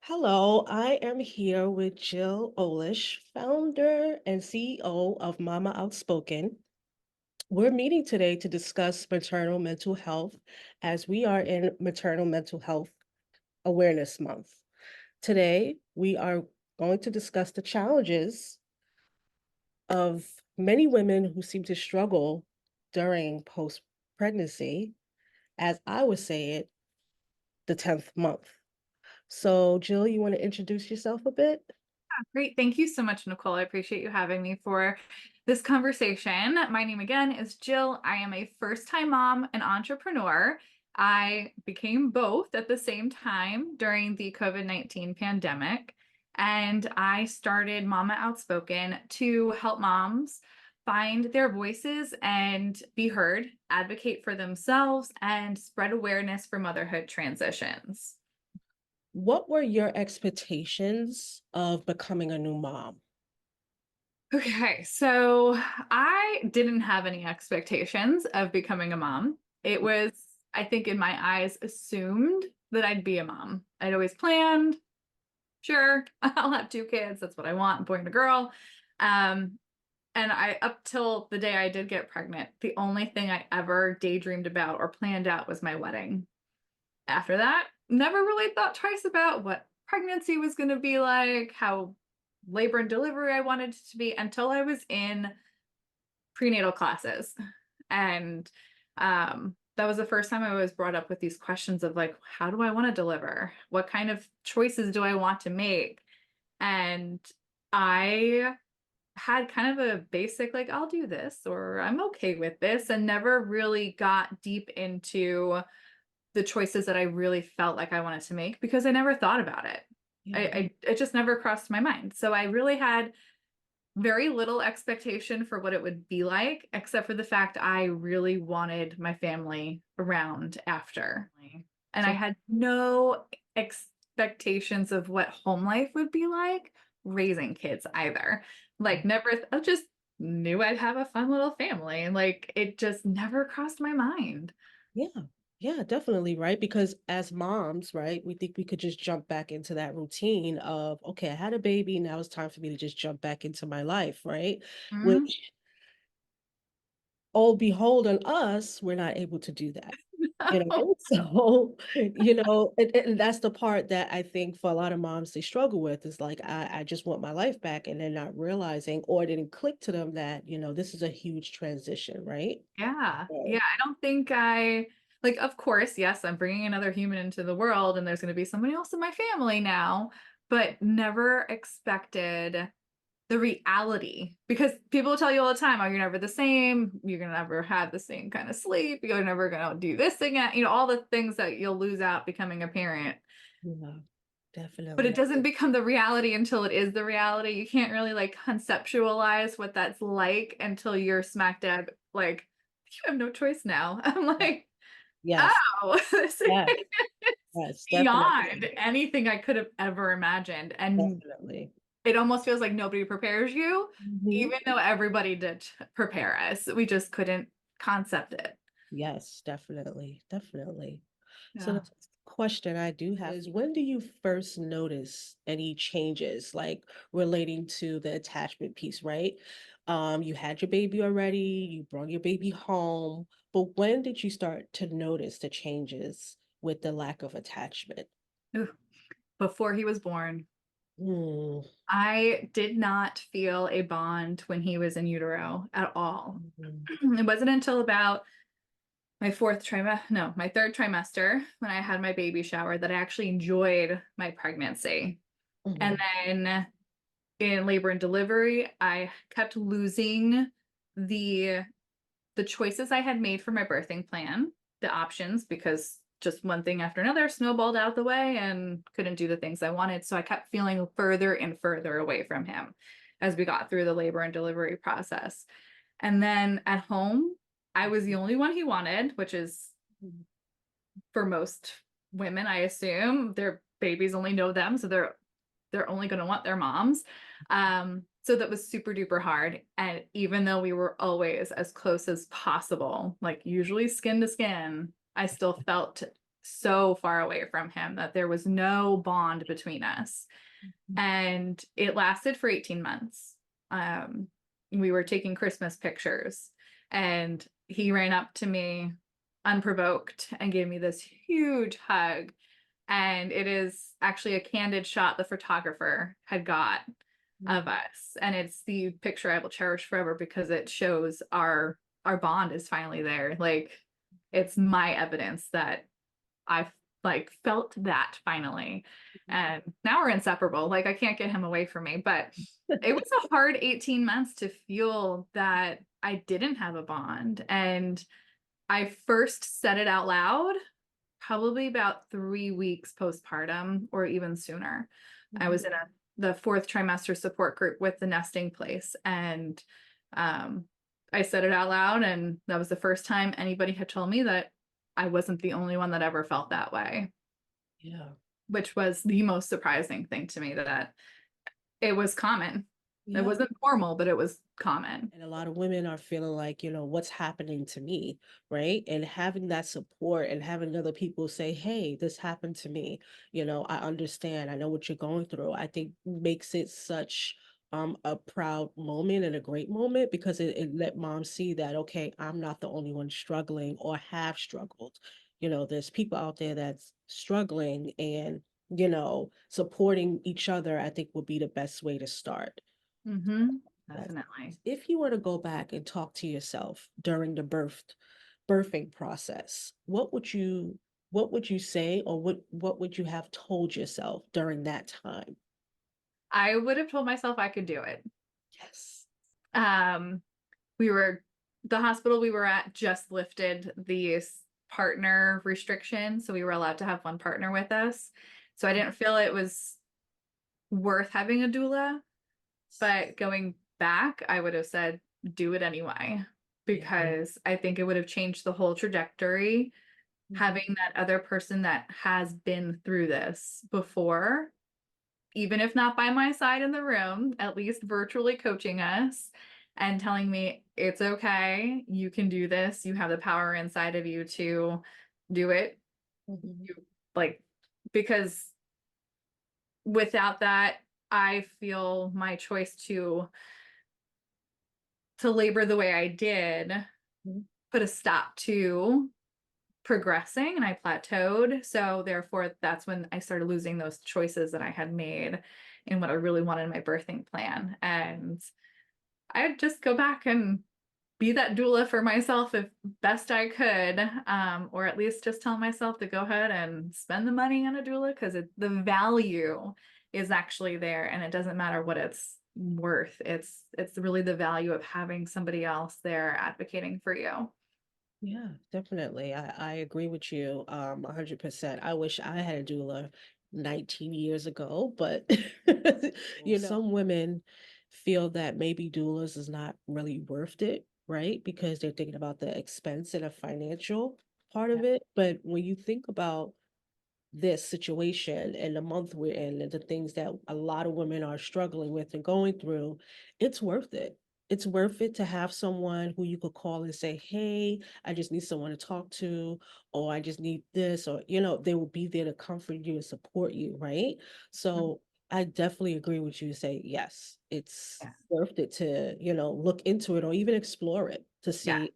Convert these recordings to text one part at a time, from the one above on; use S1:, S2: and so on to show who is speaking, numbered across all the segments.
S1: Hello, I am here with Jill Olish, founder and CEO of Mama Outspoken. We're meeting today to discuss maternal mental health as we are in Maternal Mental Health Awareness Month. Today, we are going to discuss the challenges of many women who seem to struggle during post-pregnancy, as I would say it, the 10th month. So, Jill, you want to introduce yourself a bit?
S2: Great. Thank you so much, Nicole. I appreciate you having me for this conversation. My name again is Jill. I am a first-time mom and entrepreneur. I became both at the same time during the COVID-19 pandemic, and I started Mama Outspoken to help moms find their voices and be heard, advocate for themselves, and spread awareness for motherhood transitions.
S1: What were your expectations of becoming a new mom?
S2: Okay, so I didn't have any expectations of becoming a mom. It was, I think, in my eyes, assumed that I'd be a mom. I'd always planned, sure, I'll have two kids. That's what I want, a boy and a girl. Um, and up till the day I did get pregnant, the only thing I ever daydreamed about or planned out was my wedding. After that, never really thought twice about what pregnancy was going to be like, how labor and delivery I wanted it to be until I was in prenatal classes. And that was the first time I was brought up with these questions of like, how do I want to deliver? What kind of choices do I want to make? And I had kind of a basic, like, I'll do this or I'm okay with this, and never really got deep into the choices that I really felt like I wanted to make because I never thought about it.
S1: Yeah,
S2: It just never crossed my mind. So I really had very little expectation for what it would be like, except for the fact I really wanted my family around after. And I
S1: so
S2: had no expectations of what home life would be like raising kids either. Like, never, I just knew I'd have a fun little family. And like, it just never crossed my mind.
S1: yeah, yeah, definitely, right? Because as moms, right, we think we could just jump back into that routine of, okay, I had a baby, now it's time for me to just jump back into my life, right?
S2: Mhm.
S1: Which, oh, behold on us, we're not able to do that. So and that's the part that I think for a lot of moms they struggle with is like I just want my life back, and they're not realizing, or it didn't click to them that this is a huge transition, right?
S2: Yeah.
S1: So,
S2: Yeah. I don't think like, of course, yes, I'm bringing another human into the world and there's going to be somebody else in my family now, but never expected the reality because people tell you all the time, oh, you're never the same. You're going to never have the same kind of sleep. You're never going to do this thing. All the things that you'll lose out becoming a parent.
S1: yeah,
S2: But it
S1: definitely.
S2: doesn't become the reality until it is the reality. You can't really like conceptualize what that's like until you're smack dab like, you have no choice now. I'm like,
S1: Yes,
S2: oh, this is
S1: yes, yes,
S2: beyond
S1: definitely,
S2: anything I could have ever imagined. And
S1: definitely.
S2: it almost feels like nobody prepares you,
S1: Mhm.
S2: even though everybody did prepare us. We just couldn't concept it.
S1: Yes, definitely, definitely. So the
S2: Yeah.
S1: question I do have is, when do you first notice any changes, like relating to the attachment piece, right? You had your baby already, you brought your baby home, but when did you start to notice the changes with the lack of attachment?
S2: Ooh, before he was born,
S1: Mm,
S2: I did not feel a bond when he was in utero at all.
S1: mhm,
S2: It wasn't until about my fourth trimester, no, my third trimester when I had my baby shower that I actually enjoyed my pregnancy. And
S1: mhm,
S2: then in labor and delivery, I kept losing the the choices I had made for my birthing plan, the options, because just one thing after another snowballed out the way and couldn't do the things I wanted. So I kept feeling further and further away from him as we got through the labor and delivery process. And then at home, I was the only one he wanted, which is
S1: mhm.
S2: for most women, I assume their babies only know them, so they're only going to want their moms. So that was super duper hard. And even though we were always as close as possible, like usually skin to skin, I still felt so far away from him that there was no bond between us.
S1: Mhm.
S2: And it lasted for 18 months. Um, we were taking Christmas pictures, and he ran up to me unprovoked and gave me this huge hug. And it is actually a candid shot the photographer had got of
S1: Mhm.
S2: us. And it's the picture I will cherish forever because it shows our bond is finally there. Like it's my evidence that I've like felt that finally. And now we're inseparable. Like I can't get him away from me. But it was a hard 18 months to feel that I didn't have a bond. And I first said it out loud probably about 3 weeks postpartum or even sooner. I
S1: Mhm.
S2: was in the fourth trimester support group with the nesting place, and um, I said it out loud, and that was the first time anybody had told me that I wasn't the only one that ever felt that way,
S1: Yeah.
S2: which was the most surprising thing to me that it was common. It
S1: Yeah.
S2: wasn't normal, but it was common.
S1: And a lot of women are feeling like, what's happening to me, right? And having that support and having other people say, hey, this happened to me. I understand. I know what you're going through. I think makes it such a proud moment and a great moment because it let mom see that, okay, I'm not the only one struggling or have struggled. There's people out there that's struggling and, supporting each other, I think would be the best way to start.
S2: Mm-hmm.
S1: Yes.
S2: Definitely.
S1: If you were to go back and talk to yourself during the birthing process, what would you say or what would you have told yourself during that time?
S2: I would have told myself I could do it.
S1: Yes.
S2: Um, we were the hospital we were at just lifted the partner restriction, so we were allowed to have one partner with us. So I didn't feel it was worth having a doula, but going back, I would have said do it anyway
S1: Yeah.
S2: because I think it would have changed the whole trajectory
S1: Mhm.
S2: having that other person that has been through this before, even if not by my side in the room, at least virtually coaching us and telling me it's okay, you can do this, you have the power inside of you to do it.
S1: Mhm.
S2: You like because without that, I feel my choice to labor the way I did
S1: Mhm.
S2: put a stop to progressing and I plateaued. So therefore that's when I started losing those choices that I had made in what I really wanted in my birthing plan. And I'd just go back and be that doula for myself if best I could, or at least just tell myself to go ahead and spend the money on a doula because the value is actually there, and it doesn't matter what it's worth. It's really the value of having somebody else there advocating for you.
S1: Yeah, definitely. I agree with you 100%. I wish I had a doula 19 years ago, but some women feel that maybe doulas is not really worth it, right? Because they're thinking about the expense and the financial part
S2: Yeah.
S1: of it. But when you think about this situation and the month we're in and the things that a lot of women are struggling with and going through, it's worth it. It's worth it to have someone who you could call and say, hey, I just need someone to talk to, or I just need this, or, they will be there to comfort you and support you, right? So I definitely agree with you to say, yes, it's
S2: Yeah.
S1: worth it to, look into it or even explore it to
S2: Yeah.
S1: see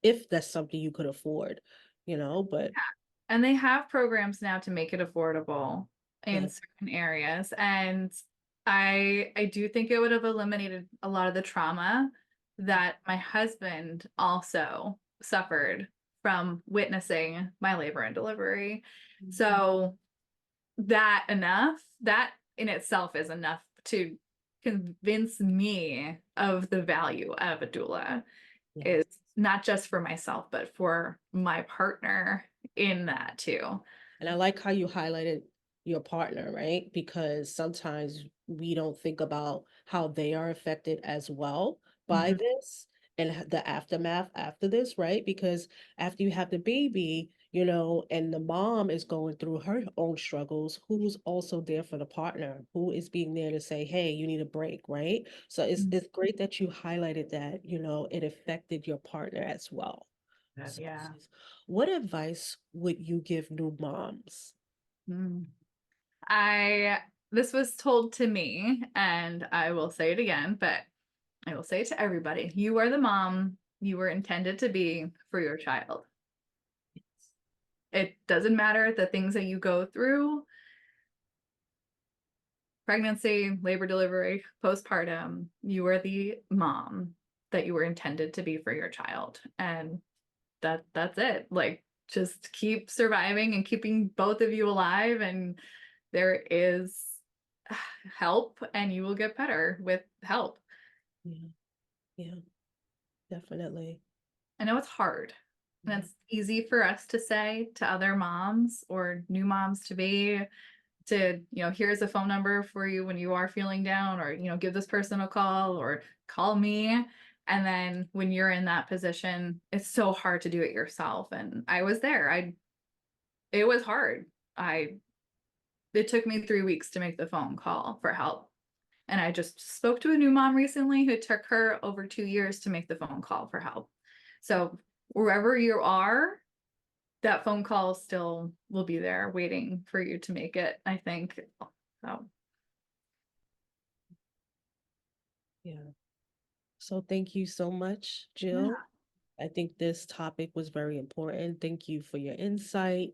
S1: if that's something you could afford, but
S2: And they have programs now to make it affordable in
S1: good.
S2: certain areas. And I do think it would have eliminated a lot of the trauma that my husband also suffered from witnessing my labor and delivery.
S1: Mhm.
S2: So that in itself is enough to convince me of the value of a doula
S1: Yes.
S2: is not just for myself, but for my partner in that too.
S1: And I like how you highlighted your partner, right? Because sometimes we don't think about how they are affected as well by
S2: Mhm.
S1: this and the aftermath after this, right? Because after you have the baby, and the mom is going through her own struggles, who's also there for the partner, who is being there to say, hey, you need a break, right? So it's great that you highlighted that, it affected your partner as well.
S2: Yeah.
S1: spouses. What advice would you give new moms?
S2: Mm. I this was told to me, and I will say it again, but I will say it to everybody. You are the mom you were intended to be for your child. It doesn't matter the things that you go through, pregnancy, labor, delivery, postpartum, you are the mom that you were intended to be for your child. And that's it. Like just keep surviving and keeping both of you alive, and there is help, and you will get better with help.
S1: Yeah, yeah, definitely.
S2: I know it's hard, and
S1: Yeah,
S2: it's easy for us to say to other moms or new moms to be, to, here's a phone number for you when you are feeling down, or, give this person a call or call me. And then when you're in that position, it's so hard to do it yourself. And I was there. It was hard. I It took me 3 weeks to make the phone call for help. And I just spoke to a new mom recently who took her over 2 years to make the phone call for help. So wherever you are, that phone call still will be there waiting for you to make it, I think. So
S1: yeah. So thank you so much, Jill.
S2: yeah.
S1: I think this topic was very important. Thank you for your insight.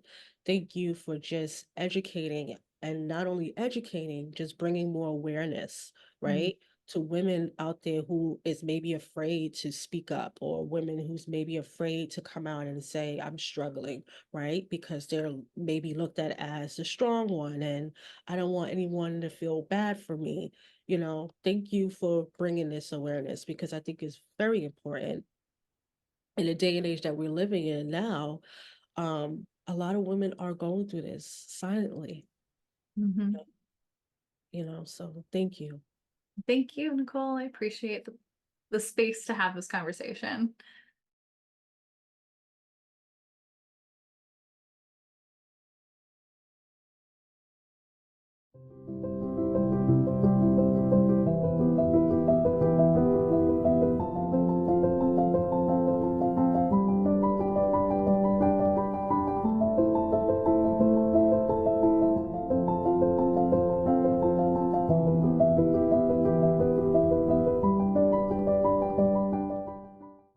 S1: Thank you for just educating and not only educating, just bringing more awareness,
S2: Mm,
S1: right? To women out there who is maybe afraid to speak up, or women who's maybe afraid to come out and say, I'm struggling, right? Because they're maybe looked at as the strong one, and I don't want anyone to feel bad for me. Thank you for bringing this awareness, because I think it's very important in the day and age that we're living in now. A lot of women are going through this silently,
S2: mhm.
S1: so thank you.
S2: Thank you, Nicole. I appreciate the space to have this conversation.